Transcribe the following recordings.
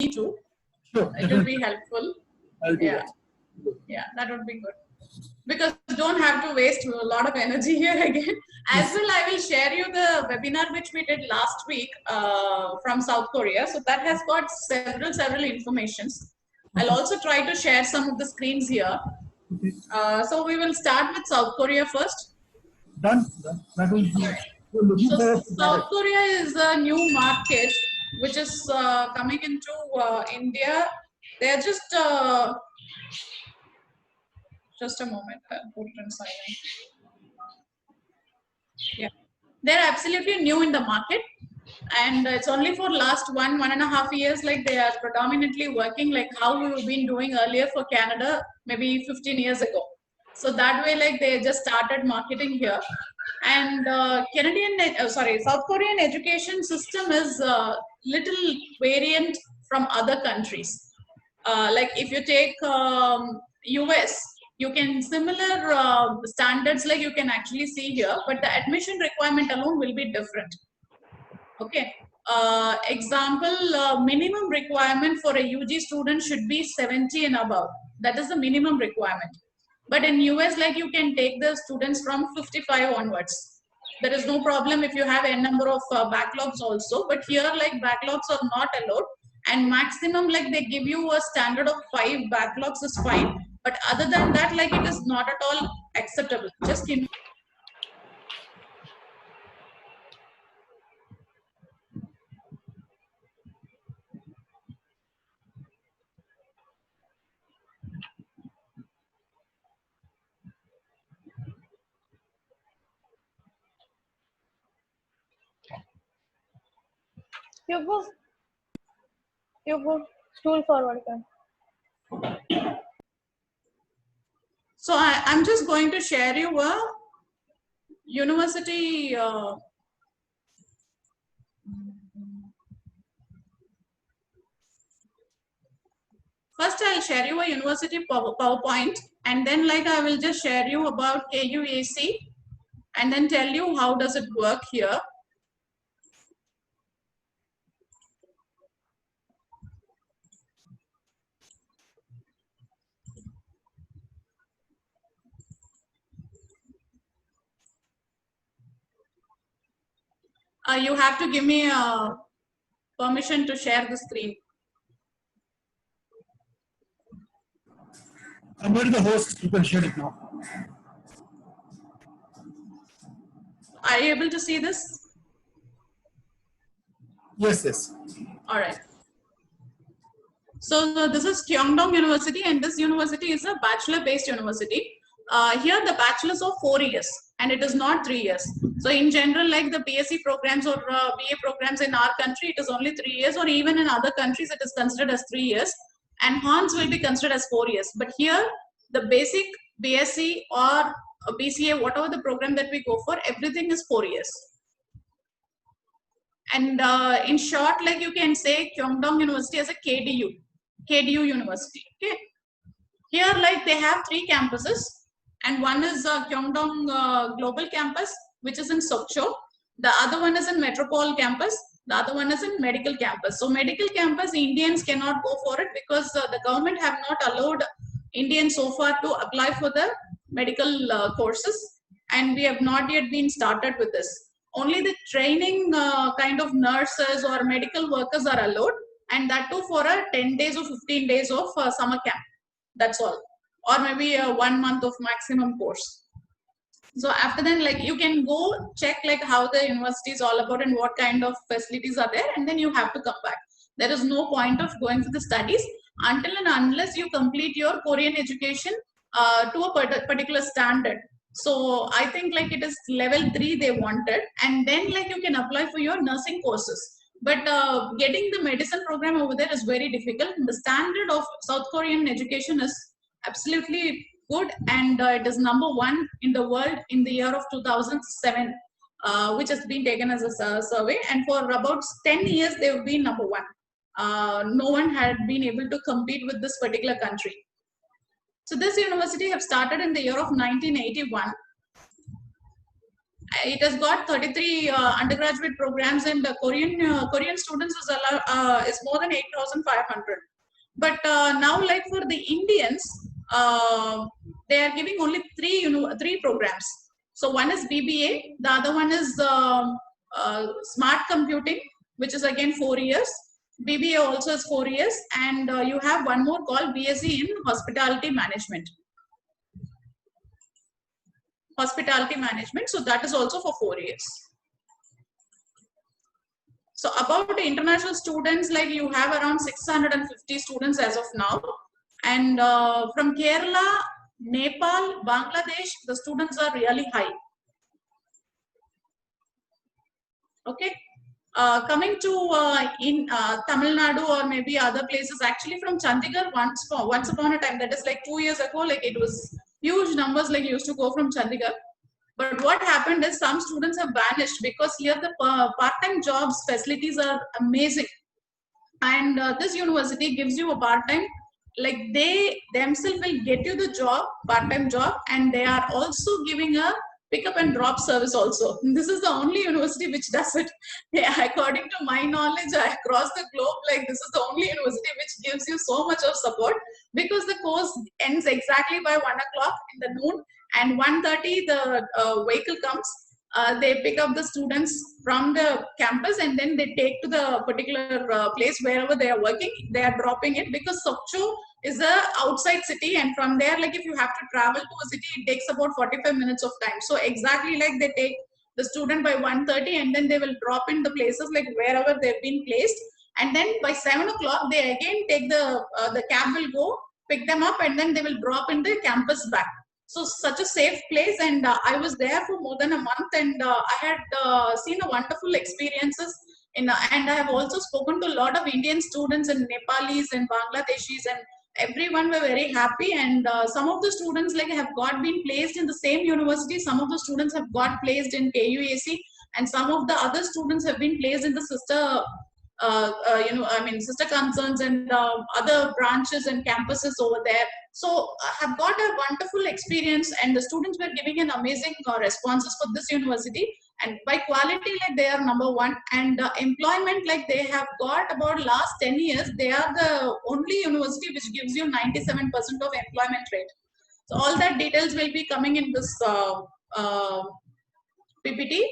too. Sure, it will be helpful. I'll do Yeah. that. Yeah, that would be good. Because you don't have to waste a lot of energy here again. As well, I will share you the webinar which we did last week from South Korea. So that has got several informations. I'll also try to share some of the screens here. So we will start with South Korea first. Done. That will be. We're looking So for South Korea is a new market which is coming into India. They're just a moment. I'll put it in silent. Yeah, they're absolutely new in the market, and it's only for last 1.5 years. Like they are predominantly working like how we've been doing earlier for Canada, maybe 15 years ago. So that way, like they just started marketing here. And South Korean education system is little variant from other countries. Like if you take US, you can similar standards like you can actually see here, but the admission requirement alone will be different. Okay. Example, minimum requirement for a UG student should be 70 and above. That is the minimum requirement. But in US, like you can take the students from 55 onwards. There is no problem if you have a number of backlogs also. But here, like backlogs are not allowed. And maximum, like they give you a standard of 5 backlogs is fine. But other than that, like it is not at all acceptable. Just give me. You go stool forward. So I'm just going to share you a university first I'll share you a university PowerPoint, and then like I will just share you about KUAC and then tell you how does it work here. You have to give me permission to share the screen. I'm going to the host. You can share it now. Are you able to see this? Yes. All right. So this is Kyongdong University, and this university is a bachelor-based university. Here the bachelor's of 4 years, and it is not 3 years. So in general, like the BSc programs or BA programs in our country, it is only 3 years, or even in other countries, it is considered as 3 years. And HONS will be considered as 4 years. But here, the basic BSc or BCA, whatever the program that we go for, everything is 4 years. And in short, like you can say Kyongdong University as a KDU University. Okay. Here, like they have 3 campuses, and one is Kyongdong Global Campus, which is in Sokcho. The other one is in Metropole Campus. The other one is in Medical Campus. So Medical Campus, Indians cannot go for it because the government have not allowed Indians so far to apply for the medical courses, and we have not yet been started with this. Only the training kind of nurses or medical workers are allowed, and that too for a 10 days or 15 days of summer camp. That's all. Or maybe 1 month of maximum course. So after then, like you can go check like how the university is all about and what kind of facilities are there, and then you have to come back. There is no point of going for the studies until and unless you complete your Korean education to a particular standard. So I think like it is level 3 they wanted, and then like you can apply for your nursing courses. But getting the medicine program over there is very difficult. The standard of South Korean education is absolutely good, and it is #1 in the world in the year of 2007, which has been taken as a survey, and for about 10 years they have been #1. No one had been able to compete with this particular country. So this university have started in the year of 1981, It has got 33 undergraduate programs, and Korean students is more than 8,500. But now, like for the Indians, they are giving only three programs. So one is BBA, the other one is smart computing, which is again 4 years. BBA also is 4 years, and you have one more called BSc in hospitality management. So that is also for 4 years. So about the international students, like you have around 650 students as of now. And from Kerala, Nepal, Bangladesh, the students are really high. Okay. Coming to in Tamil Nadu or maybe other places, actually from Chandigarh, once upon a time, that is like 2 years ago, like it was huge numbers like used to go from Chandigarh. But what happened is some students have vanished because here the part-time jobs facilities are amazing. And this university gives you a part-time, like they themselves will get you the job, part-time job, and they are also giving a pick up and drop service also. This is the only university which does it. Yeah, according to my knowledge, across the globe, like this is the only university which gives you so much of support, because the course ends exactly by 1 o'clock in the noon, and 1:30 the vehicle comes. They pick up the students from the campus, and then they take to the particular place wherever they are working. They are dropping it, because Sokcho is a outside city, and from there, like if you have to travel to a city, it takes about 45 minutes of time. So exactly like they take the student by 1:30, and then they will drop in the places like wherever they've been placed, and then by 7 o'clock they again take the cab will go pick them up, and then they will drop in the campus back. So such a safe place, and I was there for more than a month, and I had seen a wonderful experiences in, and I have also spoken to a lot of Indian students and Nepalis and Bangladeshis, and everyone were very happy. And some of the students like have got been placed in the same university. Some of the students have got placed in KUAC, and some of the other students have been placed in the sister sister concerns and other branches and campuses over there. So I have got a wonderful experience, and the students were giving an amazing responses for this university. And by quality, like they are number one, and employment, like they have got about last 10 years, they are the only university which gives you 97% of employment rate. So all that details will be coming in this PPT.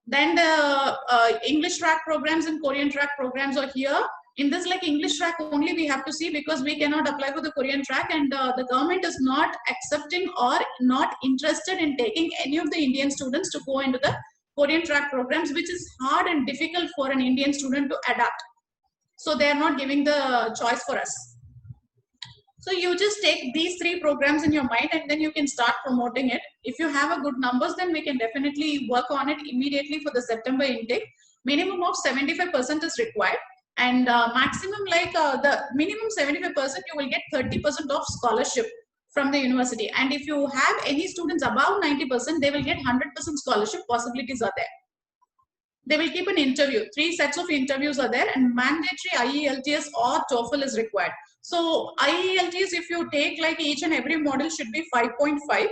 Then the English track programs and Korean track programs are here. In this, like English track only we have to see, because we cannot apply for the Korean track, and the government is not accepting or not interested in taking any of the Indian students to go into the Korean track programs, which is hard and difficult for an Indian student to adapt. So they are not giving the choice for us. So you just take these three programs in your mind, and then you can start promoting it. If you have a good numbers, then we can definitely work on it immediately for the September intake. Minimum of 75% is required, and maximum like the minimum 75%, you will get 30% of scholarship from the university. And if you have any students above 90%, they will get 100% scholarship possibilities are there. They will keep an interview. 3 sets of interviews are there, and mandatory IELTS or TOEFL is required. So IELTS, if you take like each and every model should be 5.5,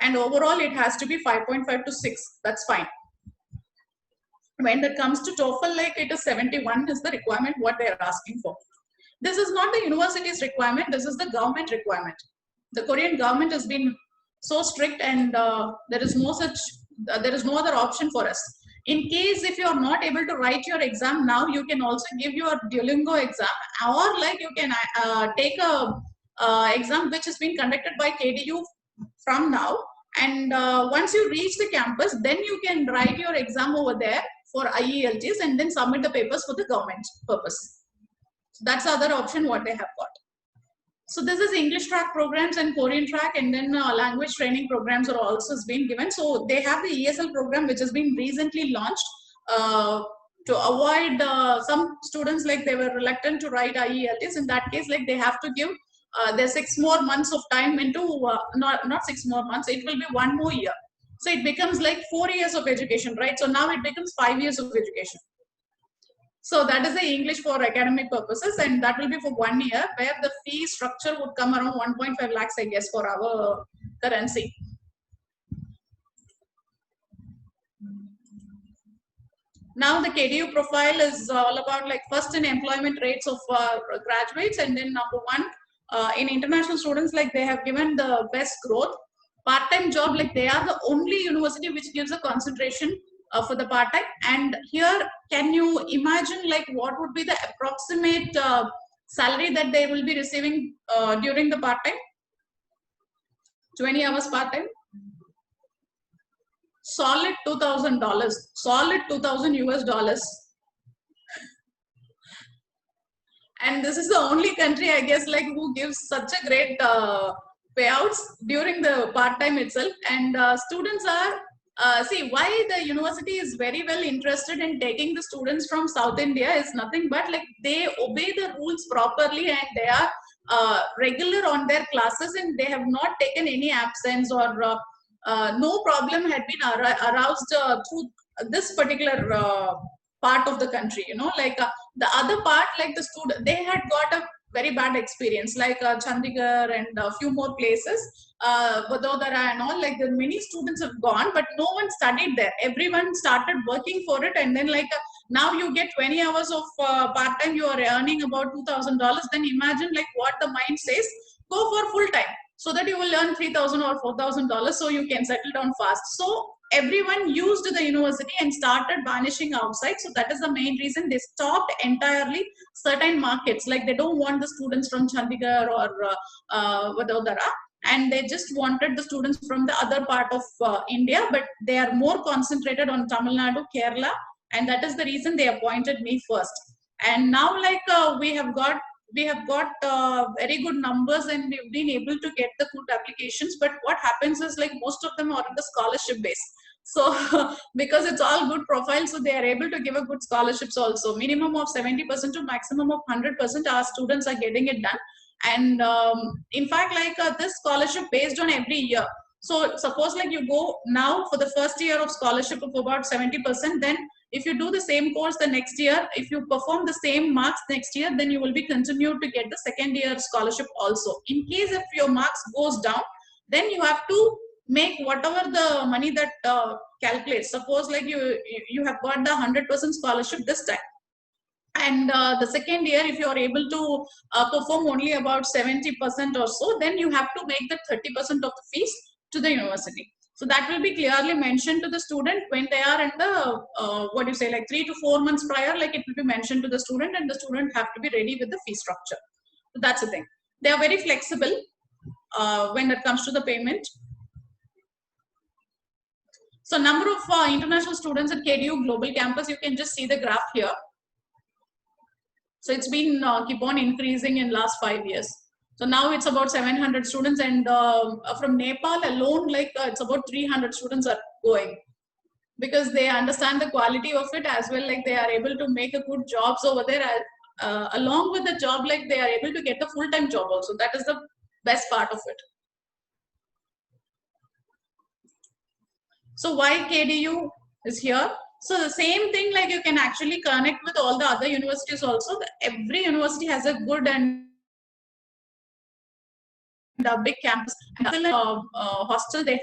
and overall it has to be 5.5 to 6. That's fine. When it comes to TOEFL, like it is 71 is the requirement what they are asking for. This is not the university's requirement. This is the government requirement. The Korean government has been so strict, and there is no other option for us. In case if you are not able to write your exam now, you can also give your Duolingo exam, or like you can take a exam which has been conducted by KDU from now. And once you reach the campus, then you can write your exam over there for IELTS, and then submit the papers for the government purpose. So that's the other option what they have got. So this is English track programs and Korean track, and then language training programs are also being given. So they have the ESL program which has been recently launched to avoid some students like they were reluctant to write IELTS. In that case, like they have to give their 6 more months of time into not 6 more months. It will be 1 more year. So it becomes like 4 years of education, right? So now it becomes 5 years of education. So that is the English for academic purposes, and that will be for 1 year, where the fee structure would come around 1.5 lakhs, I guess, for our currency. Now the KDU profile is all about like first in employment rates of graduates, and then number one in international students, like they have given the best growth. Part-time job, like they are the only university which gives a concentration for the part-time. And here, can you imagine like what would be the approximate salary that they will be receiving during the part-time? 20 hours part-time? Solid $2,000, solid 2,000 US dollars. And this is the only country, I guess, like who gives such a great payouts during the part-time itself. And students are, see, why the university is very well interested in taking the students from South India is nothing but like they obey the rules properly, and they are regular on their classes, and they have not taken any absence, or no problem had been aroused through this particular part of the country, you know, like the other part, like the student, they had got a very bad experience, like Chandigarh and a few more places, Vadodara and all, like the many students have gone, but no one studied there. Everyone started working for it, and then like now you get 20 hours of part-time, you are earning about $2,000. Then imagine like what the mind says, go for full-time, so that you will earn $3,000 or $4,000, so you can settle down fast. So everyone used the university and started vanishing outside. So that is the main reason they stopped entirely certain markets. Like they don't want the students from Chandigarh or Vadodara, and they just wanted the students from the other part of India, but they are more concentrated on Tamil Nadu, Kerala, and that is the reason they appointed me first. And now like we have got very good numbers, and we've been able to get the good applications. But what happens is like most of them are on the scholarship base. So because it's all good profiles, so they are able to give a good scholarships also. Minimum of 70% to maximum of 100% our students are getting it done. And in fact, like this scholarship based on every year. So suppose like you go now for the first year of scholarship of about 70%, then if you do the same course the next year, if you perform the same marks next year, then you will be continued to get the second year scholarship also. In case if your marks goes down, then you have to make whatever the money that calculates. Suppose like you have got the 100% scholarship this time, and the second year if you are able to perform only about 70% or so, then you have to make the 30% of the fees to the university. So that will be clearly mentioned to the student when they are in the what you say, like 3 to 4 months prior, like it will be mentioned to the student, and the student have to be ready with the fee structure. So that's the thing. They are very flexible when it comes to the payment. So number of international students at KDU Global Campus, you can just see the graph here. So it's been keep on increasing in last 5 years. So now it's about 700 students, and from Nepal alone, like it's about 300 students are going, because they understand the quality of it as well. Like they are able to make a good jobs over there. Along with the job, like they are able to get the full-time job also. That is the best part of it. So why KDU is here? So the same thing, like you can actually connect with all the other universities also. Every university has a good and a big campus. Hostel they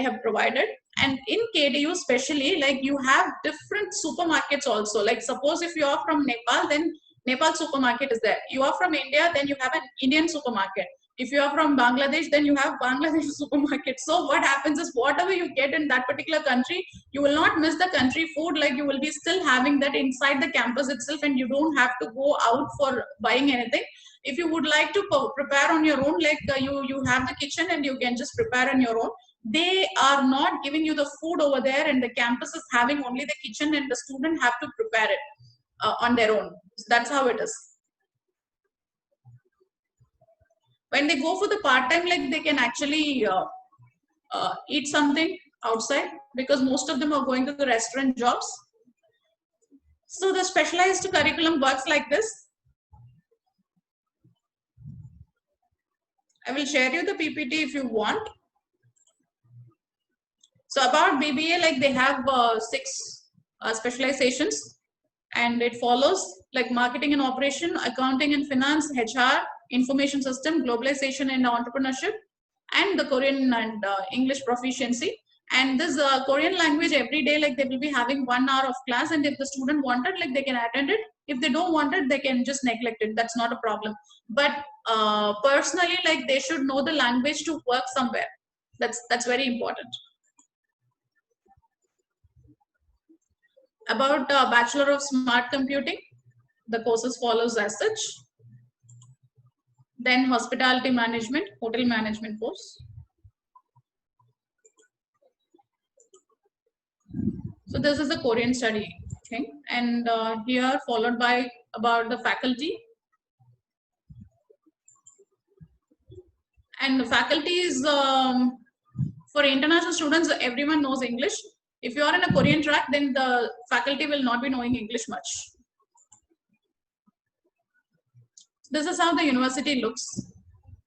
have provided. And in KDU especially, like you have different supermarkets also. Like suppose if you are from Nepal, then Nepal supermarket is there. You are from India, then you have an Indian supermarket. If you are from Bangladesh, then you have Bangladesh supermarket. So what happens is whatever you get in that particular country, you will not miss the country food. Like you will be still having that inside the campus itself, and you don't have to go out for buying anything. If you would like to prepare on your own, like you have the kitchen and you can just prepare on your own. They are not giving you the food over there, and the campus is having only the kitchen, and the student have to prepare it on their own. So that's how it is. When they go for the part-time, like they can actually eat something outside, because most of them are going to the restaurant jobs. So the specialized curriculum works like this. I will share you the PPT if you want. So about BBA, like they have 6 specializations, and it follows like marketing and operation, accounting and finance, HR, information system, globalization and entrepreneurship, and the Korean and English proficiency. And this Korean language every day, like they will be having 1 hour of class, and if the student wanted, like they can attend it. If they don't want it, they can just neglect it. That's not a problem. But personally, like they should know the language to work somewhere. That's very important. About Bachelor of Smart Computing, the courses follows as such. Then Hospitality Management, Hotel Management course. So this is the Korean study thing, and here followed by about the faculty. And the faculty is for international students, everyone knows English. If you are in a Korean track, then the faculty will not be knowing English much. This is how the university looks.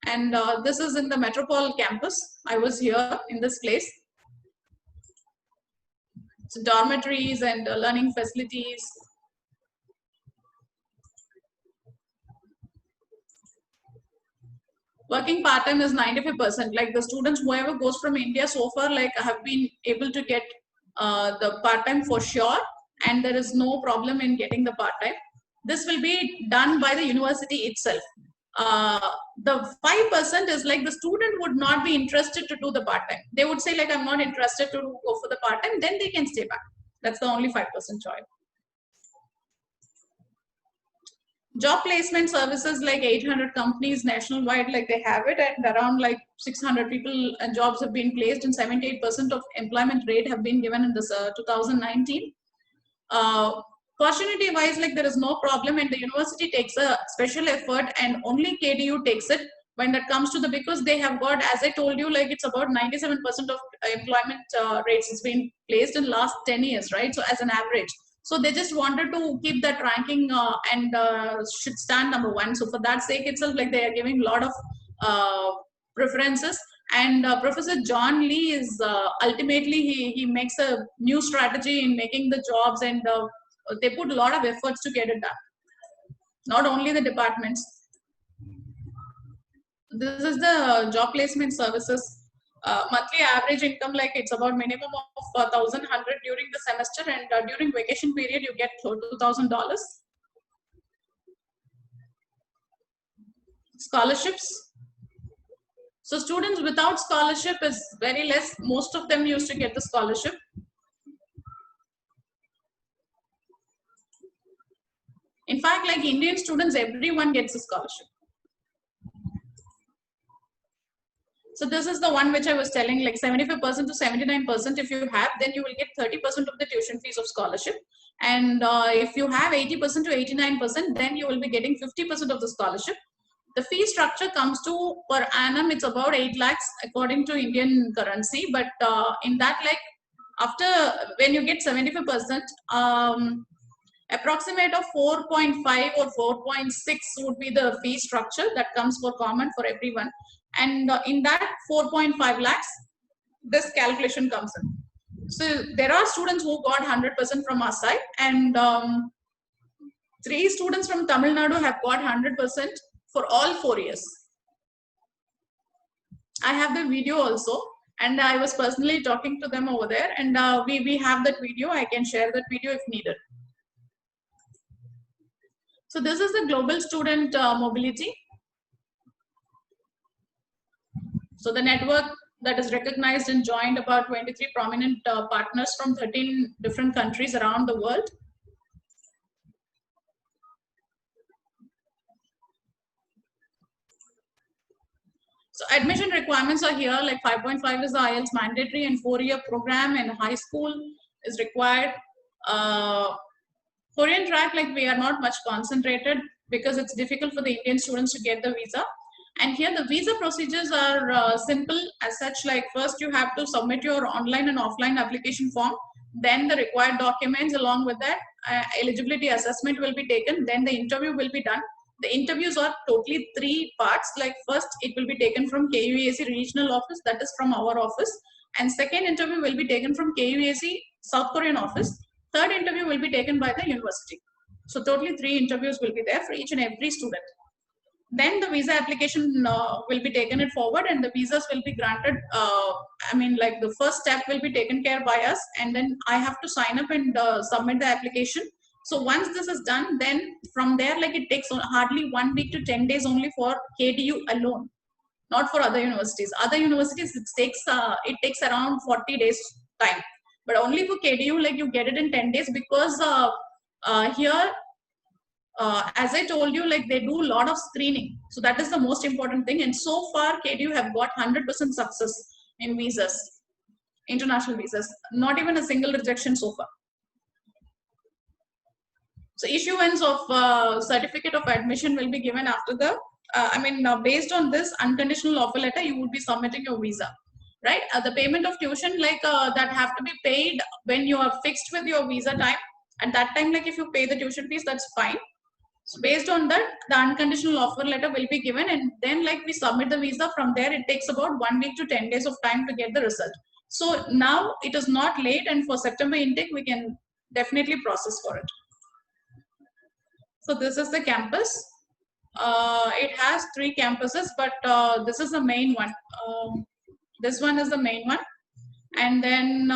And this is in the Metropole campus. I was here in this place. So dormitories and learning facilities. Working part-time is 95%. Like the students, whoever goes from India so far, like have been able to get the part-time for sure. And there is no problem in getting the part-time. This will be done by the university itself. The 5% is like the student would not be interested to do the part-time. They would say like, I'm not interested to go for the part-time, then they can stay back. That's the only 5% choice. Job placement services, like 800 companies nationwide, like they have it, and around like 600 people and jobs have been placed, and 78% of employment rate have been given in this 2019. Opportunity wise, like there is no problem, and the university takes a special effort, and only KDU takes it when that comes to the, because they have got, as I told you, like it's about 97% of employment rates has been placed in last 10 years, right? So as an average. So they just wanted to keep that ranking and should stand number 1. So for that sake itself, like they are giving a lot of preferences. And Professor John Lee is ultimately, he makes a new strategy in making the jobs, and they put a lot of efforts to get it done. Not only the departments. This is the job placement services. Monthly average income, like it's about minimum of 1,100 during the semester, and during vacation period you get $2,000. Scholarships. So students without scholarship is very less. Most of them used to get the scholarship. In fact, like Indian students, everyone gets a scholarship. So this is the one which I was telling, like 75% to 79%. If you have, then you will get 30% of the tuition fees of scholarship. And if you have 80% to 89%, then you will be getting 50% of the scholarship. The fee structure comes to per annum, it's about 8 lakhs according to Indian currency. But in that, like after, when you get 75%, approximate of 4.5 or 4.6 would be the fee structure that comes for common for everyone. And in that 4.5 lakhs, this calculation comes in. So there are students who got 100% from our side, and 3 students from Tamil Nadu have got 100% for all 4 years. I have the video also, and I was personally talking to them over there, and we have that video. I can share that video if needed. So this is the global student mobility. So the network that is recognized and joined about 23 prominent partners from 13 different countries around the world. So admission requirements are here, like 5.5 is the IELTS mandatory, and 4-year program in high school is required. Korean track, like we are not much concentrated because it's difficult for the Indian students to get the visa. And here the visa procedures are simple as such, like first you have to submit your online and offline application form, then the required documents, along with that eligibility assessment will be taken, then the interview will be done. The interviews are totally 3 parts, like first it will be taken from KUAC regional office, that is from our office, and second interview will be taken from KUAC South Korean office, third interview will be taken by the university. So totally 3 interviews will be there for each and every student. then the visa application will be taken it forward, and the visas will be granted. I mean, like the first step will be taken care by us, and then I have to sign up and submit the application. So once this is done, then from there, like it takes hardly 1 week to 10 days only for KDU alone, not for other universities. Other universities, it takes around 40 days time, but only for KDU, like you get it in 10 days, because here, as I told you, like they do a lot of screening. So that is the most important thing. And so far, KDU have got 100% success in visas, international visas, not even a single rejection so far. So issuance of certificate of admission will be given after the, based on this unconditional offer letter, you will be submitting your visa, right? The payment of tuition, like that have to be paid when you are fixed with your visa time. At that time, like if you pay the tuition fees, that's fine. So based on that, the unconditional offer letter will be given, and then like we submit the visa. From there, it takes about 1 week to 10 days of time to get the result. So now it is not late, and for September intake, we can definitely process for it. So this is the campus. It has 3 campuses, but this is the main one. This one is the main one. And then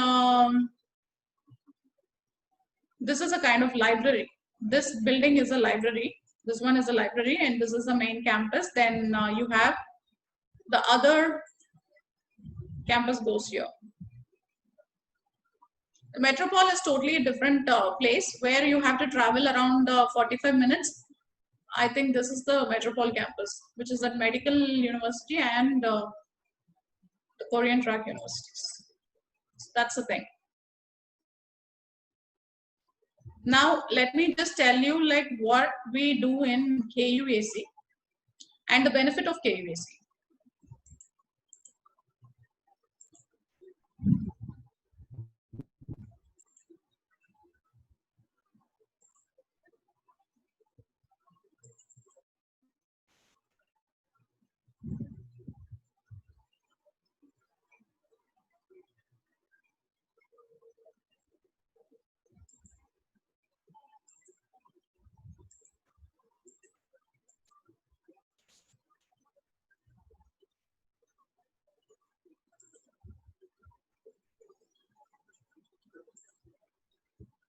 this is a kind of library. This building is a library. This one is a library, and this is the main campus. Then you have the other campus goes here. The Metropole is totally a different place where you have to travel around 45 minutes. I think this is the Metropole campus, which is at Medical University and the Korean Track Universities. So that's the thing. Now, let me just tell you like what we do in KUAC and the benefit of KUAC.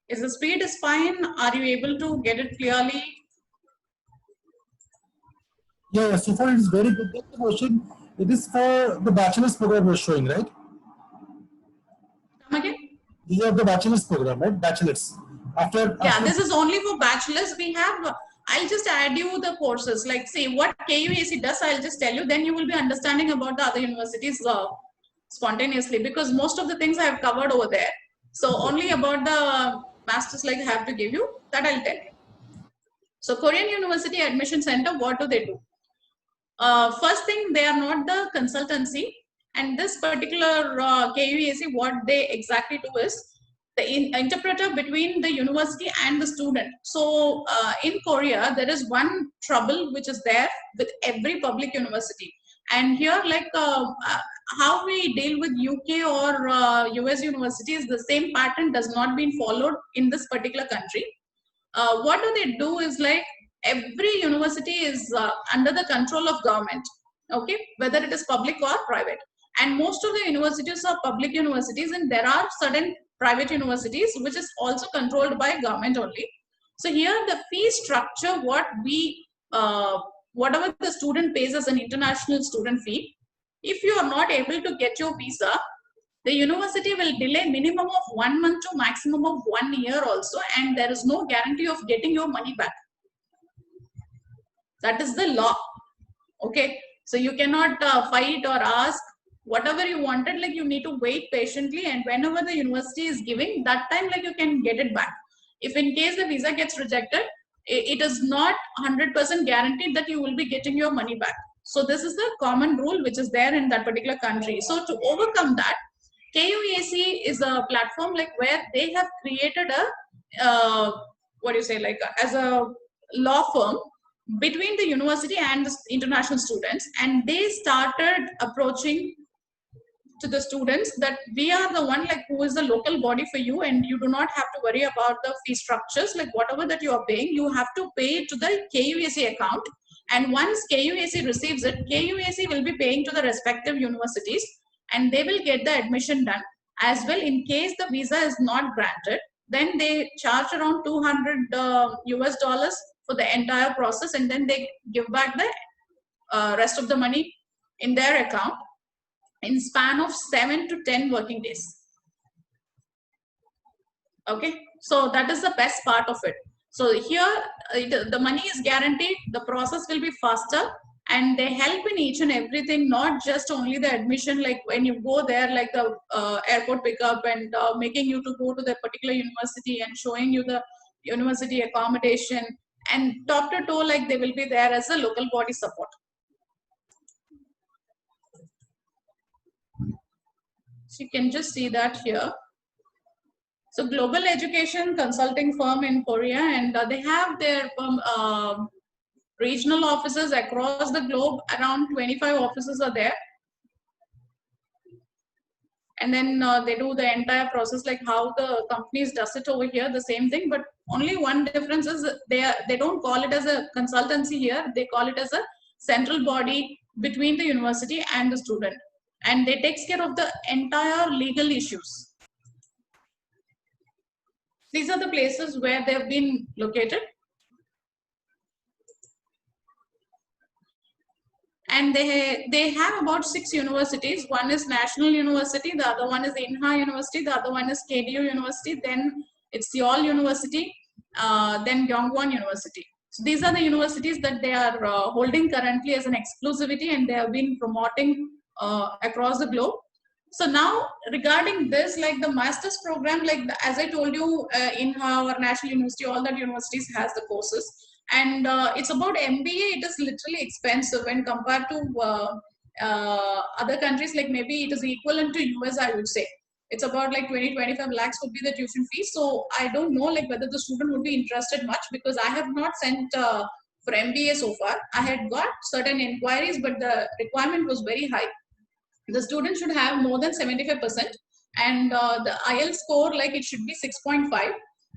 Is the speed is fine? Are you able to get it clearly? Yeah, so far it is very good. Just a question. It is for the bachelor's program you're showing, right? Come again? These are the bachelor's program, right? Bachelor's. After This is only for bachelor's. We have, I'll just add you the courses. Like, see what KUAC does, I'll just tell you. Then you will be understanding about the other universities spontaneously, because most of the things I have covered over there. So only about the masters, like I have to give you, that I'll tell you. So Korean University Admission Center, what do they do? First thing, they are not the consultancy, and this particular KUAC, what they exactly do is the interpreter between the university and the student. So in Korea, there is one trouble which is there with every public university. And here, like how we deal with UK or US universities, the same pattern does not been followed in this particular country. What do they do is like every university is under the control of government, okay, whether it is public or private. And most of the universities are public universities, and there are certain private universities which is also controlled by government only. So here the fee structure, what we whatever the student pays as an international student fee, if you are not able to get your visa, the university will delay minimum of 1 month to maximum of 1 year also, and there is no guarantee of getting your money back. That is the law. Okay, so you cannot fight or ask whatever you wanted. Like you need to wait patiently, and whenever the university is giving, that time like you can get it back. If in case the visa gets rejected, it is not 100% guaranteed that you will be getting your money back. So this is the common rule which is there in that particular country. So to overcome that, KUAC is a platform like where they have created a what do you say, like as a law firm between the university and the international students, and they started approaching to the students that we are the one like who is the local body for you, and you do not have to worry about the fee structures. Like whatever that you are paying, you have to pay to the KUAC account, And once KUAC receives it, KUAC will be paying to the respective universities, and they will get the admission done. As well, in case the visa is not granted, then they charge around $200 US for the entire process, and then they give back the rest of the money in their account in span of 7 to 10 working days. Okay, so that is the best part of it. So here the money is guaranteed, the process will be faster, and they help in each and everything, not just only the admission, like when you go there, like the airport pickup and making you to go to the particular university and showing you the university accommodation, and top to toe, like they will be there as a local body support. So you can just see that here. So global education consulting firm in Korea, and they have their regional offices across the globe. Around 25 offices are there. And then they do the entire process, like how the companies does it over here, the same thing, but only one difference is they don't call it as a consultancy here, they call it as a central body between the university and the student. And they takes care of the entire legal issues. These are the places where they've been located. And they have about 6 universities. One is National University, the other one is Inha University, the other one is KDU University, then it's Seoul University, then Gyeongbuk University. So these are the universities that they are holding currently as an exclusivity, and they have been promoting across the globe. So now regarding this, like the master's program, like as I told you, Inha or National University, all that universities has the courses. And it's about MBA, it is literally expensive when compared to other countries, like maybe it is equivalent to US, I would say. It's about like 20-25 lakhs would be the tuition fee. So I don't know like whether the student would be interested much, because I have not sent for MBA so far. I had got certain inquiries, but the requirement was very high. The student should have more than 75%, and the IELTS score, like it should be 6.5.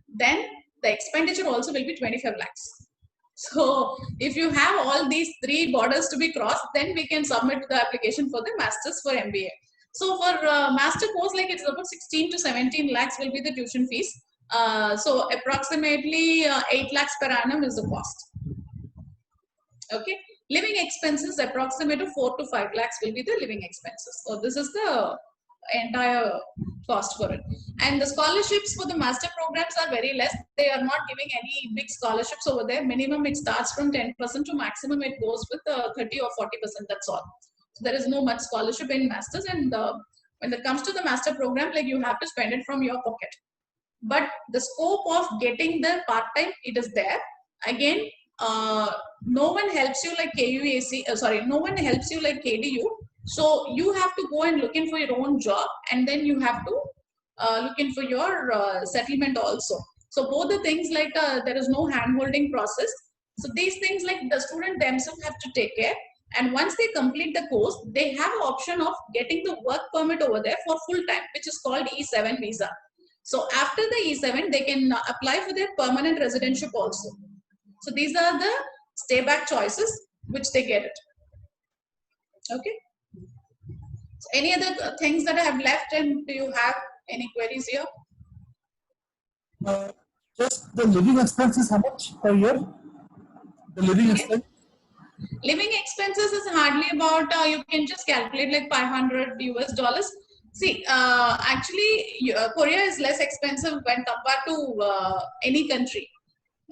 Then the expenditure also will be 25 lakhs. So if you have all these 3 borders to be crossed, then we can submit the application for the masters for MBA. So for master course, like it's about 16 to 17 lakhs will be the tuition fees. So approximately 8 lakhs per annum is the cost. Okay. Living expenses approximate to 4 to 5 lakhs will be the living expenses. So this is the entire cost for it. And the scholarships for the master programs are very less. They are not giving any big scholarships over there. Minimum it starts from 10% to maximum it goes with 30 or 40%. That's all. So there is no much scholarship in masters. And when it comes to the master program, like you have to spend it from your pocket. But the scope of getting the part-time, it is there. Again, no one helps you like KUAC, no one helps you like KDU. So you have to go and look in for your own job, and then you have to look in for your settlement also. So both the things, like there is no hand-holding process. So these things, like the student themselves have to take care. And once they complete the course, they have an option of getting the work permit over there for full time, which is called E7 visa. So after the E7, they can apply for their permanent residentship also. So these are the stay back choices which they get it. Okay. So any other things that I have left, and do you have any queries here? Just the living expenses, how much per year? The living expense? Living expenses is hardly about, you can just calculate like $500 US. See, actually, Korea is less expensive when compared to any country.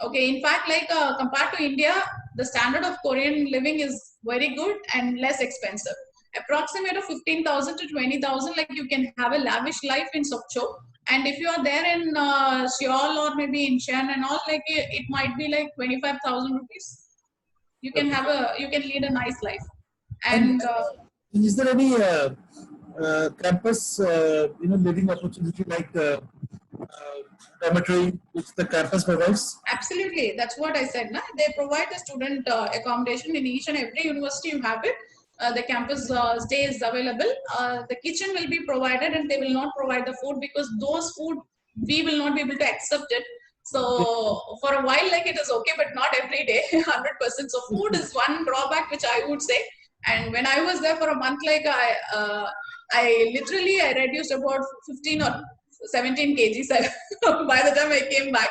Okay, in fact, like compared to India, the standard of Korean living is very good and less expensive. Approximate of 15,000 to 20,000, like you can have a lavish life in Sokcho. And if you are there in Seoul or maybe in Chen and all, like it might be like 25,000 rupees. You can have you can lead a nice life. And is there any campus, living opportunity like dormitory which the campus provides? Absolutely, that's what I said. They provide the student accommodation in each and every university. You have it. The campus stay is available. The kitchen will be provided, and they will not provide the food, because those food we will not be able to accept it. So for a while, like it is okay, but not every day, 100%. So food is one drawback which I would say. And when I was there for a month, like I reduced about 15 or 17 kgs by the time I came back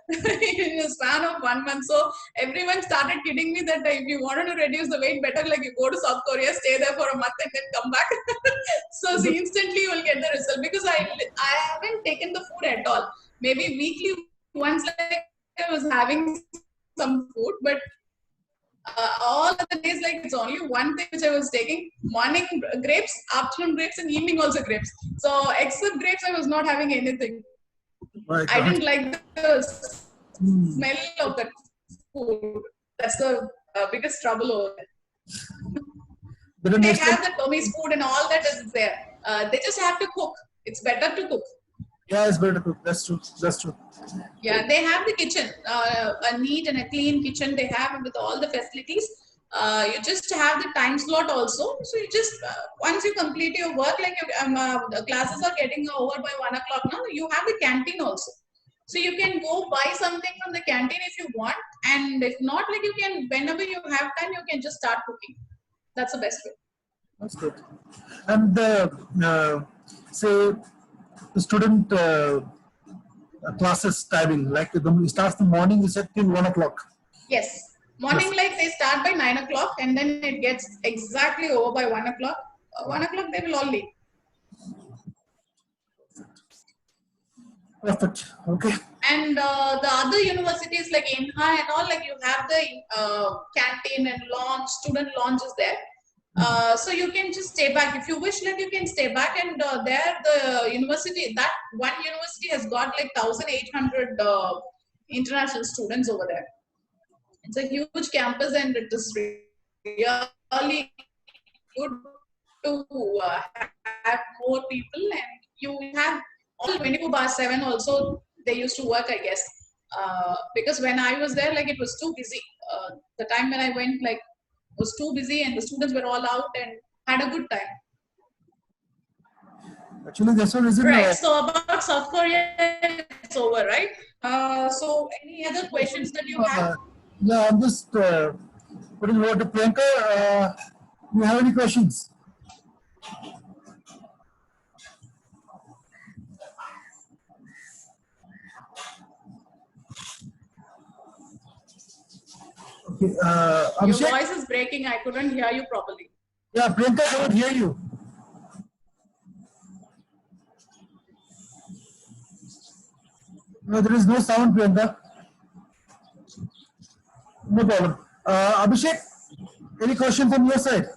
in a span of 1 month. So everyone started kidding me that if you wanted to reduce the weight, better like you go to South Korea, stay there for a month, and then come back. So instantly you will get the result, because I haven't taken the food at all. Maybe weekly once, like I was having some food, but all other days, like it's only one thing which I was taking: morning grapes, afternoon grapes, and evening also grapes. So except grapes, I was not having anything. My I God. didn't like the smell of that food. That's the biggest trouble over there. But the They next have time, the Burmese food and all that is there. They just have to cook. It's better to cook. yeah, it's better to cook. That's true. That's true. Yeah, they have the kitchen, a neat and a clean kitchen. They have with all the facilities. You just have the time slot also. So you just once you complete your work, like the classes are getting over by 1 o'clock now. You have the canteen also. So you can go buy something from the canteen if you want, and if not, like you can, whenever you have time, you can just start cooking. That's the best way. That's good. And say the student classes timing, like it starts in the morning, you said till 1 o'clock. Yes. Morning, like they start by 9 o'clock, and then it gets exactly over by 1 o'clock. 1 o'clock, they will all leave. Perfect. Okay. And the other universities like Inha and all, like you have the canteen and lounge, student lounge is there. So you can just stay back if you wish. Like you can stay back, and there the university, that one university has got like 1,800 international students over there. It's a huge campus, and it is really good to have more people, and you have all 24/7 also. They used to work, I guess, because when I was there, like it was too busy. The time when I went, like was too busy, and the students were all out and had a good time. Actually, that's one reason. Right. So about South Korea, it's over, right? So any other questions that you have? Yeah, I'm just putting over to Priyanka. Do you have any questions? Okay. Your Abhishek? voice is breaking. I couldn't hear you properly. Yeah, Priyanka, I cannot hear you. No, there is no sound, Priyanka. No problem. Abhishek, any question from your side?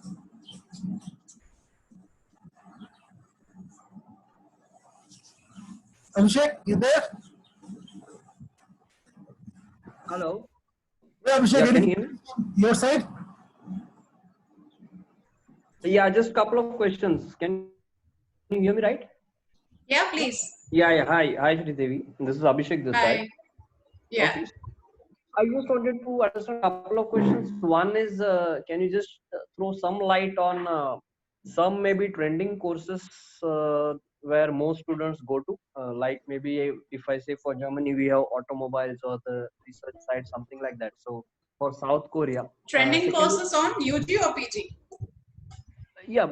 Abhishek, you there? Hello. Yeah, Abhishek, Yeah, can any you hear me? from your side? Yeah, just couple of questions. Can you hear me right? Yeah, please. Yeah. Hi, Shri Devi. This is Abhishek this Hi. side. Yeah. Okay. I just wanted to understand a couple of questions. One is, can you just throw some light on some maybe trending courses where most students go to? Like maybe if I say for Germany, we have automobiles or the research side, something like that. So for South Korea, Trending second, courses on UG or PG? yeah,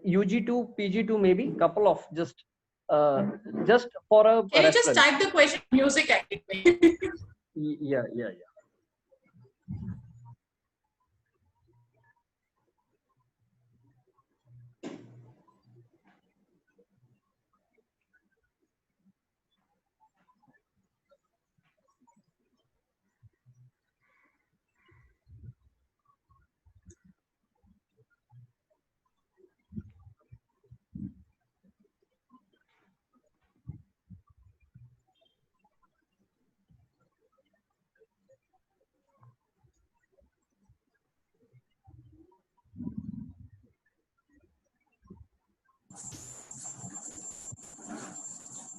UG2, PG2, maybe couple of just for a Can you just reference. type the question music actually? Yeah.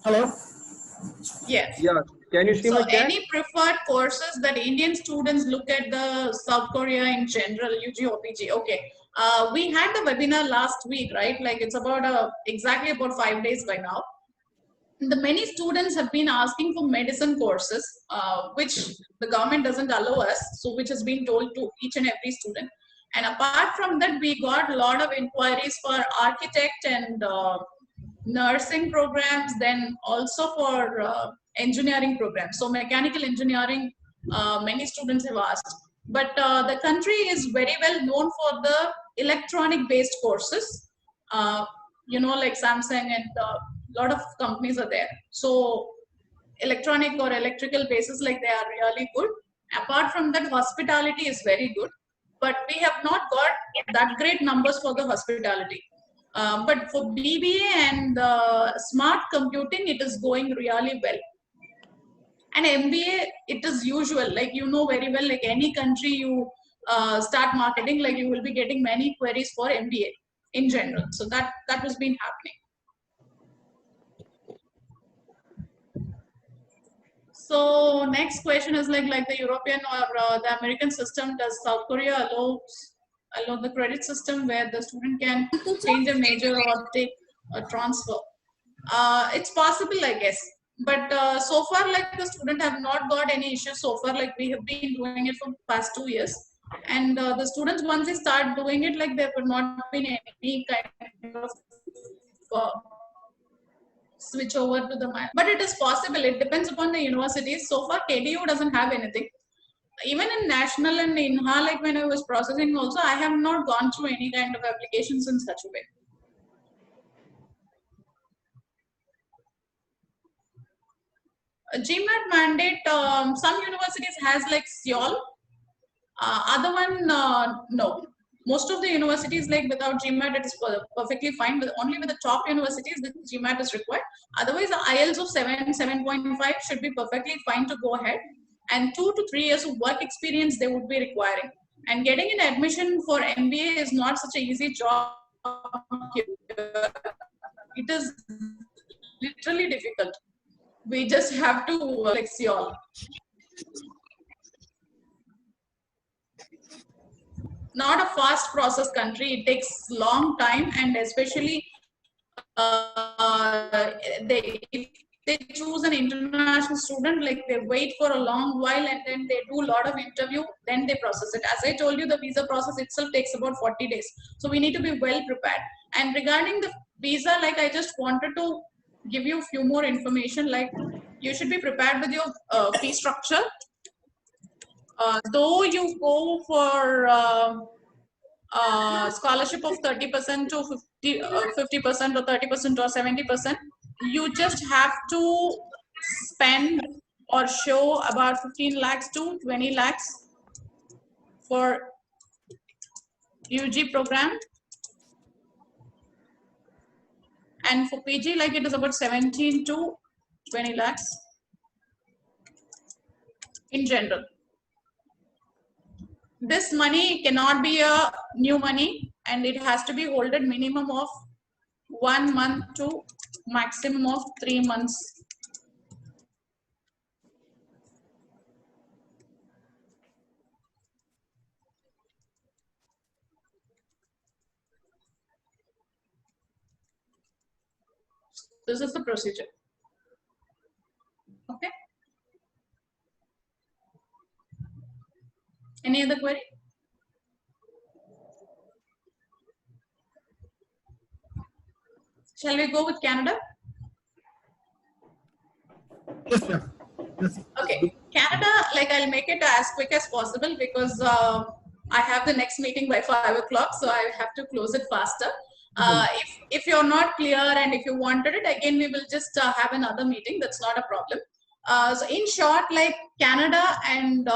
Hello? Yes. Yeah, can you see So my chat? any preferred courses that Indian students look at the South Korea in general, UG or PG? Okay. We had the webinar last week, right? Like it's about exactly about 5 days by now. the many students have been asking for medicine courses, which the government doesn't allow us, so which has been told to each and every student. And apart from that, we got a lot of inquiries for architect and nursing programs, then also for engineering programs. So mechanical engineering, many students have asked. But the country is very well known for the electronic based courses, you know, like Samsung and lot of companies are there. So electronic or electrical bases, like they are really good. Apart from that, hospitality is very good, but we have not got that great numbers for the hospitality. But for BBA and smart computing, it is going really well. And MBA, it is usual, like you know very well, like any country you start marketing, like you will be getting many queries for MBA in general. So that has been happening. So next question is like the European or the American system, does South Korea allow the credit system where the student can change a major or take a transfer? It's possible, I guess. But so far, like the student have not got any issues so far. Like we have been doing it for past 2 years, and the students, once they start doing it, like there would not been any kind of switch over to the math. But it is possible. It depends upon the universities. So far, KDU doesn't have anything. Even in national and INHA, like when I was processing also, I have not gone through any kind of applications in such a way. A GMAT mandate, some universities has like Seoul, other one, no. Most of the universities, like without GMAT, it is perfectly fine. But only with the top universities, the GMAT is required. Otherwise, the IELTS of 7.5 should be perfectly fine to go ahead. And 2 to 3 years of work experience they would be requiring. And getting an admission for MBA is not such an easy job. It is literally difficult. We just have to like Seoul. Not a fast process country. It takes long time, and especially if they choose an international student, like they wait for a long while and then they do a lot of interview, then they process it. As I told you, the visa process itself takes about 40 days. So we need to be well prepared. And regarding the visa, like I just wanted to give you a few more information, like you should be prepared with your fee structure. Though you go for scholarship of 30% to 50% or 30% or 70%, you just have to spend or show about 15 lakhs to 20 lakhs for UG program. And for PG, like it is about 17 to 20 lakhs in general. This money cannot be a new money, and it has to be holded minimum of 1 month to maximum of 3 months. This is the procedure. Okay. Any other query? Shall we go with Canada? Yes, yeah. Yes. Okay, Canada, like I'll make it as quick as possible because I have the next meeting by 5 o'clock, so I have to close it faster. If you're not clear and if you wanted it, again, we will just have another meeting. That's not a problem. So in short, like Canada and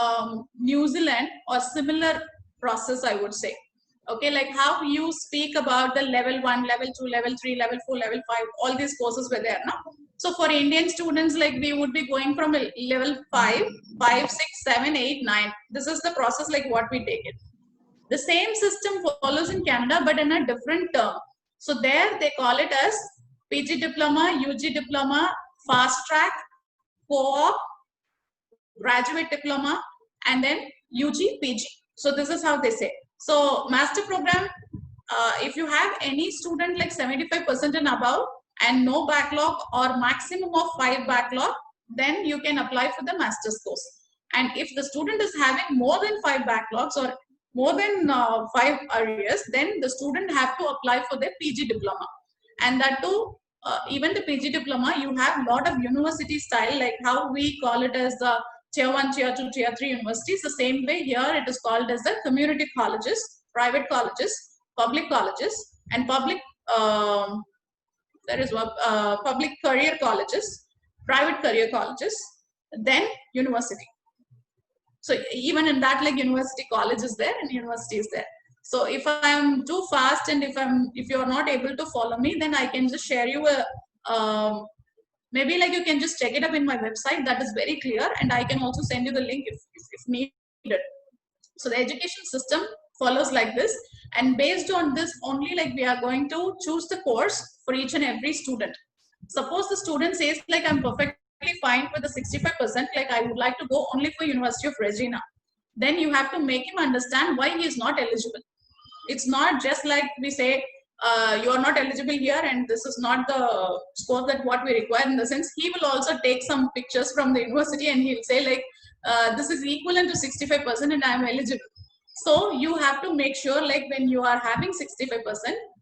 New Zealand are similar process, I would say. Okay, like how you speak about the level 1, level 2, level 3, level 4, level 5, all these courses were there now. So for Indian students, like we would be going from level 5, 6, 7, 8, 9. This is the process like what we take it. The same system follows in Canada, but in a different term. So there they call it as PG diploma, UG diploma, fast track, co-op, graduate diploma, and then UG, PG. So this is how they say. So master program, if you have any student like 75% and above, and no backlog or maximum of 5 backlog, then you can apply for the master's course. And if the student is having more than 5 backlogs or more than 5 arrears, then the student have to apply for the PG diploma. And that too, even the PG diploma, you have a lot of university style, like how we call it as the tier 1, tier 2, tier 3 universities. The same way here it is called as the community colleges, private colleges, public colleges, and public public career colleges, private career colleges, then university. So even in that, like university college is there and university is there. So if I'm too fast and if you're not able to follow me, then I can just share you a maybe like you can just check it up in my website. That is very clear, and I can also send you the link if needed. So the education system follows like this, and based on this only, like we are going to choose the course for each and every student. Suppose the student says like I'm perfectly fine with the 65%, like I would like to go only for University of Regina. Then you have to make him understand why he is not eligible. It's not just like we say, you are not eligible here and this is not the score that what we require. In the sense, he will also take some pictures from the university and he'll say like, this is equivalent to 65% and I am eligible. So you have to make sure like when you are having 65%,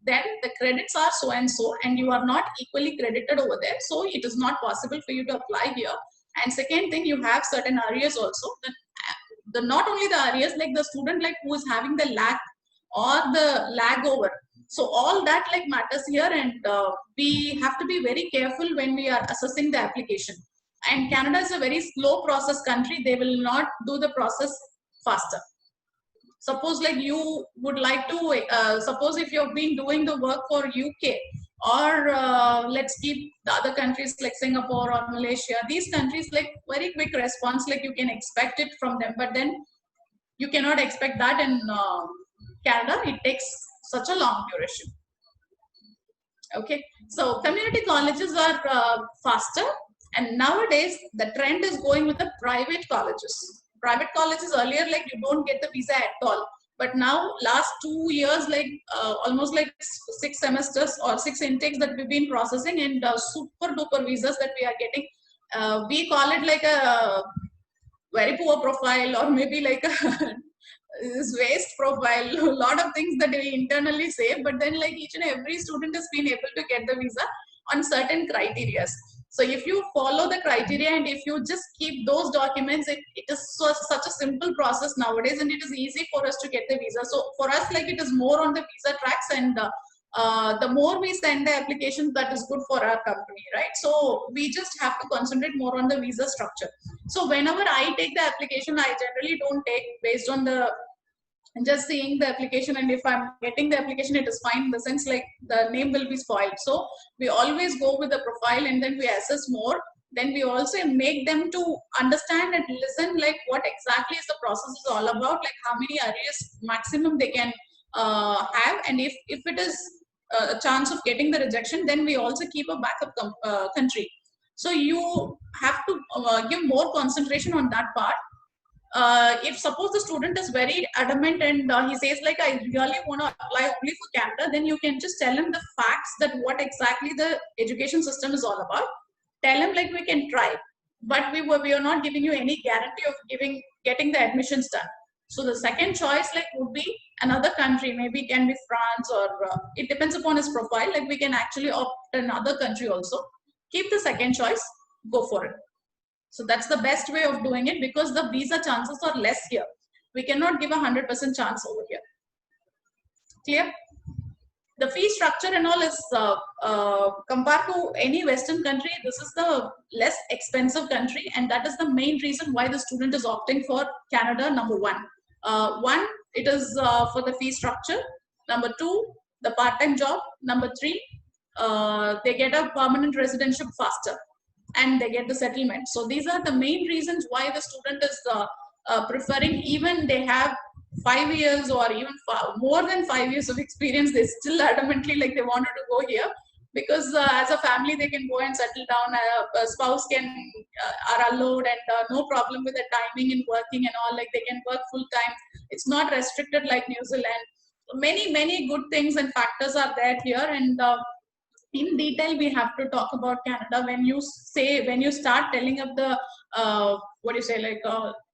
then the credits are so and so and you are not equally credited over there. So it is not possible for you to apply here. And second thing, you have certain arrears also. The not only the arrears, like the student like who is having the lag or the lag over. So all that like matters here, and we have to be very careful when we are assessing the application. And Canada is a very slow process country. They will not do the process faster. Suppose like you would like to, suppose if you've been doing the work for UK or let's keep the other countries like Singapore or Malaysia, these countries like very quick response, like you can expect it from them, but then you cannot expect that in Canada. It takes such a long duration. Okay, so community colleges are faster, and nowadays the trend is going with the private colleges. Private colleges earlier, like you don't get the visa at all, but now last 2 years, like almost like 6 semesters or 6 intakes that we've been processing, and super duper visas that we are getting. We call it like a very poor profile, or maybe like a this waste profile, a lot of things that we internally say, but then like each and every student has been able to get the visa on certain criteria. So if you follow the criteria and if you just keep those documents, it is such a simple process nowadays, and it is easy for us to get the visa. So for us, like it is more on the visa tracks, and the more we send the applications, that is good for our company, right? So we just have to concentrate more on the visa structure. So whenever I take the application, I generally don't take based on the just seeing the application, and if I'm getting the application, it is fine in the sense like the name will be spoiled. So we always go with the profile, and then we assess more. Then we also make them to understand and listen like what exactly is the process is all about, like how many arrears maximum they can have, and if it is a chance of getting the rejection, then we also keep a backup country. So you have to give more concentration on that part. If suppose the student is very adamant and he says like I really want to apply only for Canada, then you can just tell him the facts that what exactly the education system is all about. Tell him like we can try, but we are not giving you any guarantee of getting the admissions done. So the second choice like would be another country, maybe it can be France, or it depends upon his profile. Like we can actually opt another country also. Keep the second choice, go for it. So that's the best way of doing it, because the visa chances are less here. We cannot give 100% chance over here. Clear? The fee structure and all is compared to any Western country, this is the less expensive country, and that is the main reason why the student is opting for Canada. Number one, it is for the fee structure. Number two, the part-time job. Number three, they get a permanent residentship faster, and they get the settlement. So these are the main reasons why the student is preferring, even they have 5 years or even more than 5 years of experience, they still adamantly like they wanted to go here, because as a family they can go and settle down. A spouse can are allowed, and no problem with the timing and working and all, like they can work full time. It's not restricted like New Zealand. Many good things and factors are there here, and in detail we have to talk about Canada. When you start telling up the what do you say, like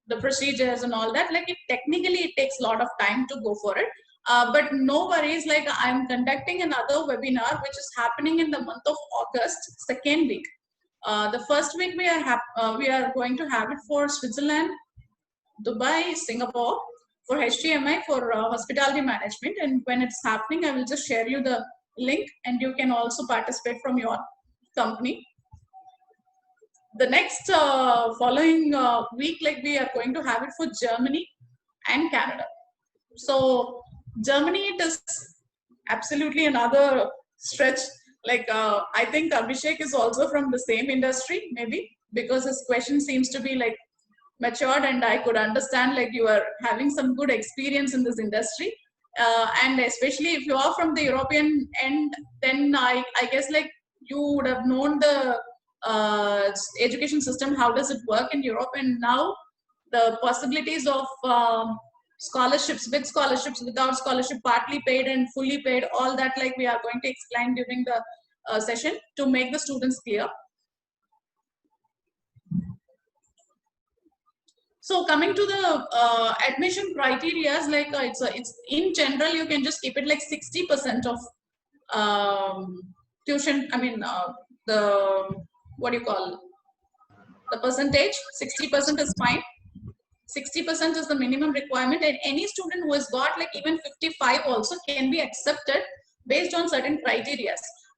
the procedures and all that, like technically it takes a lot of time to go for it. But no worries, like I'm conducting another webinar which is happening in the month of August, second week. The first week we are going to have it for Switzerland, Dubai, Singapore, for HTMI, for hospitality management. And when it's happening, I will just share you the link and you can also participate from your company. The next following week, like we are going to have it for Germany and Canada. So Germany, it is absolutely another stretch. Like I think Abhishek is also from the same industry, maybe, because his question seems to be like matured, and I could understand like you are having some good experience in this industry. And especially if you are from the European end, then I guess like you would have known the education system, how does it work in Europe, and now the possibilities of scholarships, with scholarships, without scholarship, partly paid and fully paid, all that like we are going to explain during the session to make the students clear. So coming to the admission criteria, like it's in general, you can just keep it like 60% of tuition. I mean, the, what do you call, the percentage, 60% is fine. 60% is the minimum requirement, and any student who has got like even 55 also can be accepted based on certain criteria.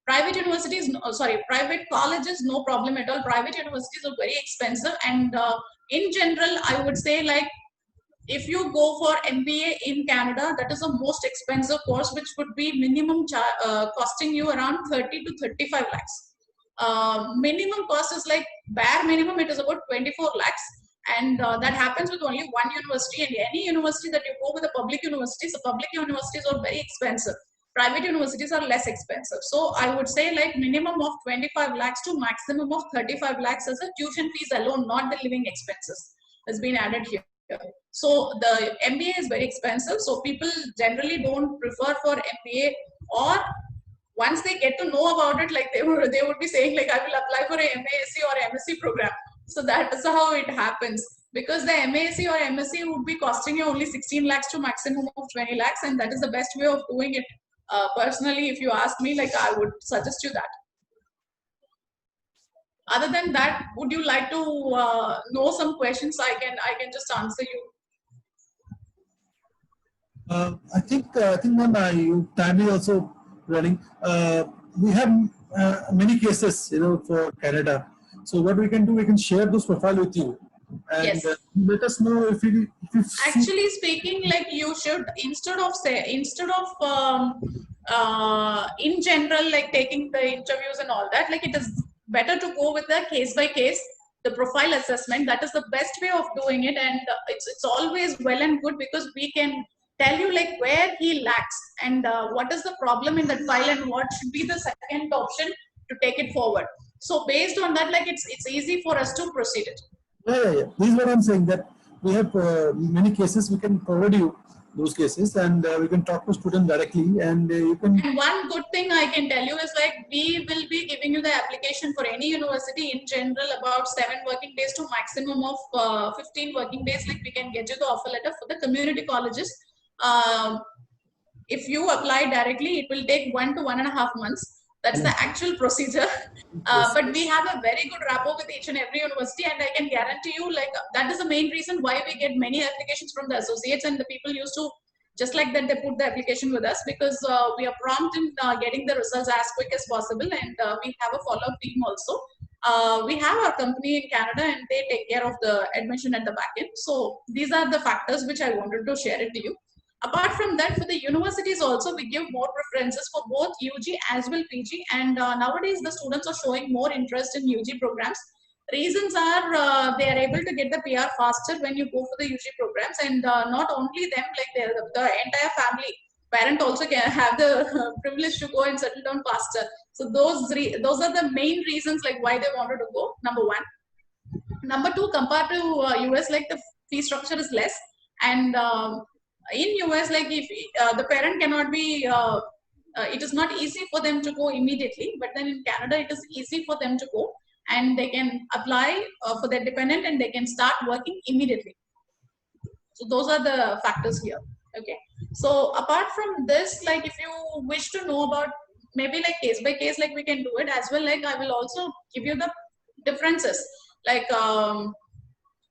Private universities, private colleges, no problem at all. Private universities are very expensive, and in general, I would say like if you go for MBA in Canada, that is the most expensive course, which would be minimum costing you around 30 to 35 lakhs. Minimum cost is like bare minimum, it is about 24 lakhs. And that happens with only one university, and any university that you go with, the public universities are very expensive. Private universities are less expensive. So I would say like minimum of 25 lakhs to maximum of 35 lakhs as a tuition fees alone, not the living expenses, has been added here. So the MBA is very expensive. So people generally don't prefer for MBA, or once they get to know about it, like they would be saying like, I will apply for a MASc or MSc program. So that is how it happens, because the MASc or MSc would be costing you only 16 lakhs to maximum of 20 lakhs. And that is the best way of doing it. Personally, if you ask me, like I would suggest you that. Other than that, would you like to know some questions? I can just answer you. I think when you timely also running, we have many cases, for Canada. So what we can do, we can share those profile with you, and Yes. let us know if you Actually speaking, like you should, instead of in general, like taking the interviews and all that, like it is better to go with the case by case, the profile assessment. That is the best way of doing it, and it's always well and good, because we can tell you like where he lacks and what is the problem in that file and what should be the second option to take it forward. So based on that, like it's easy for us to proceed it. Yeah. This is what I'm saying, that we have many cases. We can provide you those cases, and we can talk to student directly, and you can. And one good thing I can tell you is like we will be giving you the application for any university in general about 7 working days to maximum of 15 working days. Like we can get you the offer letter. For the community colleges, if you apply directly, it will take 1 to 1.5 months. That's the actual procedure. But we have a very good rapport with each and every university, and I can guarantee you, like that is the main reason why we get many applications from the associates, and the people used to, just like that, they put the application with us, because we are prompt in getting the results as quick as possible, and we have a follow-up team also. We have our company in Canada, and they take care of the admission at the back end. So these are the factors which I wanted to share it to you. Apart from that, for the universities also, we give more preferences for both UG as well PG, and nowadays the students are showing more interest in UG programs. Reasons are they are able to get the PR faster when you go for the UG programs, and not only them, like the entire family, parent also can have the privilege to go and settle down faster. So those are the main reasons like why they wanted to go. Number one. Number two, compared to US, like the fee structure is less, and in US, like if the parent cannot be it is not easy for them to go immediately, but then in Canada, it is easy for them to go and they can apply for their dependent and they can start working immediately. So those are the factors here. Okay. So apart from this, like if you wish to know about maybe like case by case, like we can do it as well. Like I will also give you the differences. Like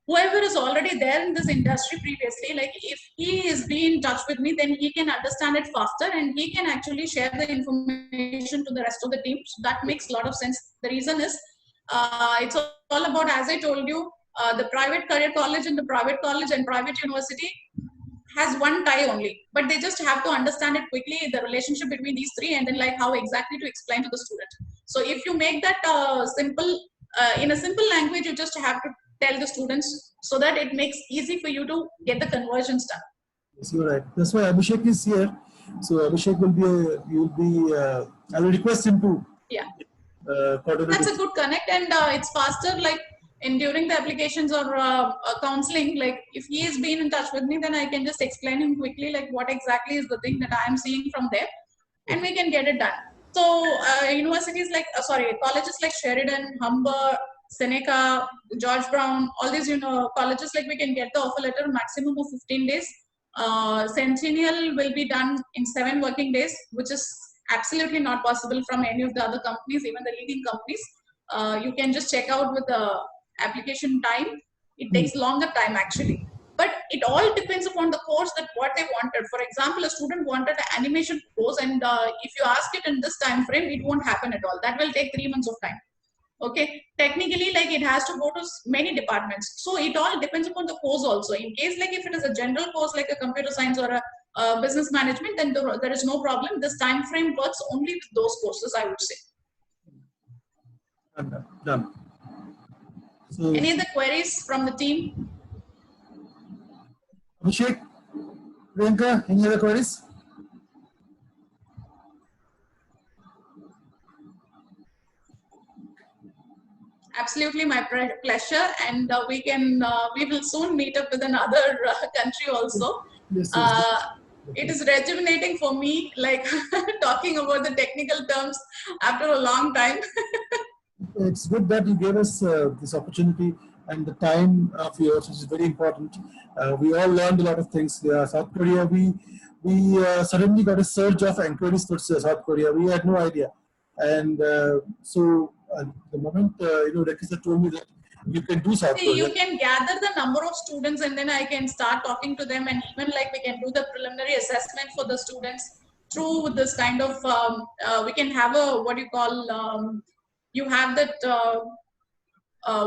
whoever is already there in this industry previously, like if he is be in touch with me, then he can understand it faster and he can actually share the information to the rest of the team. So that makes a lot of sense. The reason is it's all about, as I told you, the private career college and the private college and private university has one tie only, but they just have to understand it quickly, the relationship between these three, and then like how exactly to explain to the student. So if you make that simple, in a simple language, you just have to tell the students so that it makes easy for you to get the conversions done. Yes, you're right. That's why Abhishek is here. So Abhishek will be, I will request him to. Yeah. Coordinate. That's a good connect, and it's faster, like in during the applications or counseling, like if he has been in touch with me, then I can just explain him quickly, like what exactly is the thing that I am seeing from there, and we can get it done. So universities like, colleges like Sheridan, Humber, Seneca, George Brown, all these, colleges, like we can get the offer letter maximum of 15 days. Centennial will be done in 7 working days, which is absolutely not possible from any of the other companies, even the leading companies. You can just check out with the application time. It takes longer time actually. But it all depends upon the course that what they wanted. For example, a student wanted an animation course, and if you ask it in this time frame, it won't happen at all. That will take 3 months of time. Okay, technically, like it has to go to many departments. So it all depends upon the course also. In case like if it is a general course like a computer science or a business management, then there is no problem. This time frame works only with those courses, I would say. Done. So, any other queries from the team? Abhishek, Priyanka, any other queries? Absolutely, my pleasure, and we will soon meet up with another country also. Yes, it is rejuvenating for me, like talking about the technical terms after a long time. It's good that you gave us this opportunity and the time of yours, which is very important. We all learned a lot of things. South Korea, we suddenly got a surge of inquiries towards South Korea. We had no idea, and so the moment Rekisa told me that you can do South Korea. You can gather the number of students, and then I can start talking to them, and even like we can do the preliminary assessment for the students through this kind of. We can have a what you call. You have that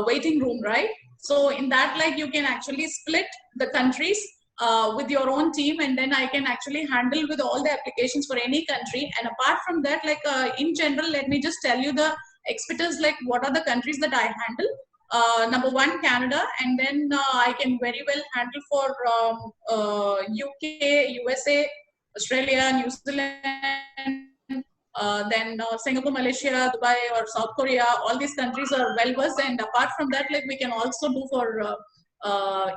waiting room, right? So in that, like you can actually split the countries with your own team, and then I can actually handle with all the applications for any country. And apart from that, like in general, let me just tell you the expertise, like what are the countries that I handle. Number 1, Canada, and then I can very well handle for UK, USA, Australia, New Zealand, then Singapore, Malaysia, Dubai, or South Korea. All these countries are well versed, and apart from that, like we can also do for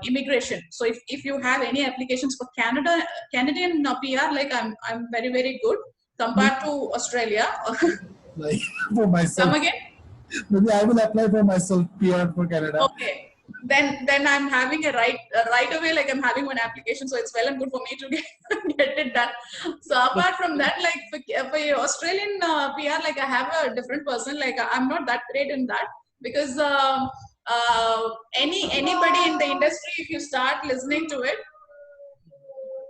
immigration. So if you have any applications for Canadian PR, like I'm very good compared to Australia. Like for myself. Come again? Maybe I will apply for myself PR for Canada. Okay. Then I'm having a right away, like I'm having one application, so it's well and good for me to get it done. So apart from that, like for Australian PR, like I have a different person, like I'm not that great in that, because anybody in the industry, if you start listening to it,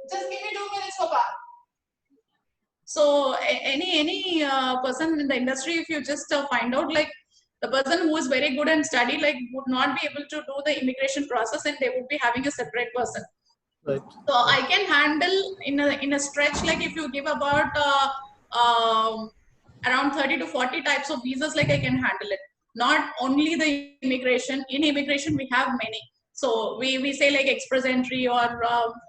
just give me 2 minutes, Papa. So any person in the industry, if you just find out like the person who is very good and study, like would not be able to do the immigration process, and they would be having a separate person. Right. So I can handle in a stretch, like if you give about around 30 to 40 types of visas, like I can handle it. Not only the immigration. In immigration, we have many. So we say like express entry or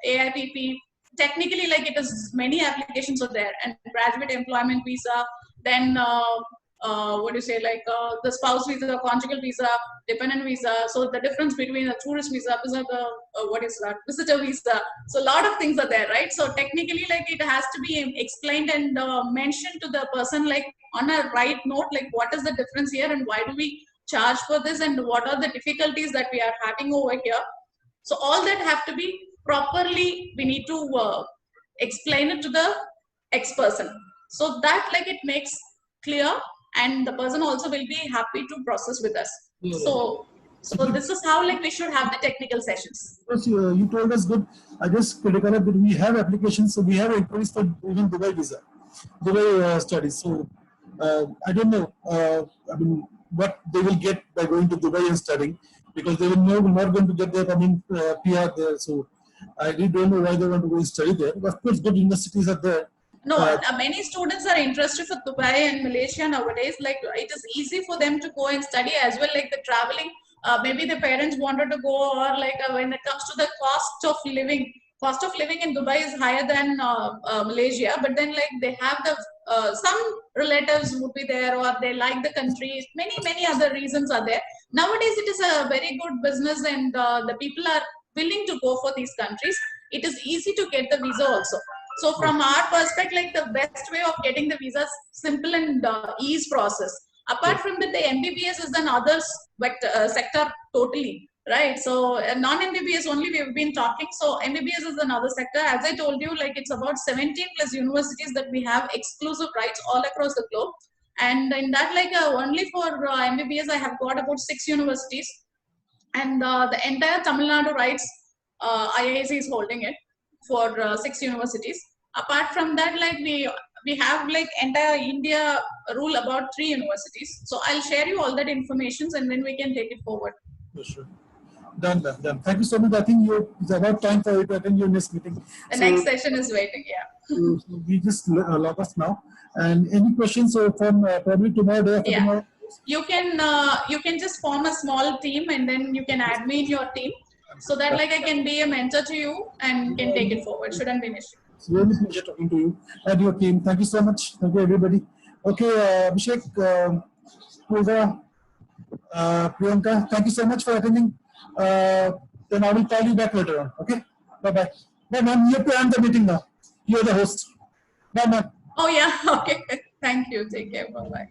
AIPP. Technically, like it is many applications are there, and graduate employment visa, then what do you say, like the spouse visa, conjugal visa, dependent visa. So the difference between a tourist visa is the what is that, visitor visa. So a lot of things are there, right? So technically, like it has to be explained and mentioned to the person, like on a right note, like what is the difference here and why do we charge for this and what are the difficulties that we are having over here. So all that have to be properly, we need to explain it to the X person. So that like it makes clear and the person also will be happy to process with us. Yeah. So this is how like we should have the technical sessions. Yes, you told us good. I just critical that we have applications, so we have inquiries for even Dubai visa, Dubai studies. So I don't know. I mean, what they will get by going to Dubai and studying, because they will know not going to get their PR there. So I really don't know why they want to go and study there. But of course, good universities are there. No, many students are interested for Dubai and Malaysia nowadays. Like it is easy for them to go and study as well. Like the traveling, maybe the parents wanted to go, or like when it comes to the cost of living in Dubai is higher than Malaysia. But then like they have the some relatives would be there, or they like the country. Many other reasons are there. Nowadays, it is a very good business, and the people are willing to go for these countries. It is easy to get the visa also. So from our perspective, like the best way of getting the visa is simple and ease process. Apart from that, the MBBS is another sector totally, right? So non-MBBS only we've been talking. So MBBS is another sector. As I told you, like it's about 17 plus universities that we have exclusive rights all across the globe. And in that, like only for MBBS, I have got about 6 universities. And the entire Tamil Nadu rights, IISc is holding it for 6 universities. Apart from that, like we have like entire India rule about 3 universities. So I'll share you all that information and then we can take it forward. For sure. Done. Thank you so much. I think it's about time for you to attend your next meeting. The next session is waiting, yeah. So we just log us now. And any questions from probably tomorrow, day after tomorrow? You can just form a small team and then you can add me in your team, so that like I can be a mentor to you and can take it forward. Shouldn't be an issue. It's really a pleasure talking to you and your team. Thank you so much. Thank you, everybody. Okay, Abhishek, Pooja, Priyanka, thank you so much for attending. Then I will call you back later on. Okay? Bye-bye. Bye, ma'am. You have to end the meeting now. You're the host. Bye, ma'am. Oh, yeah. Okay. Thank you. Take care. Bye-bye.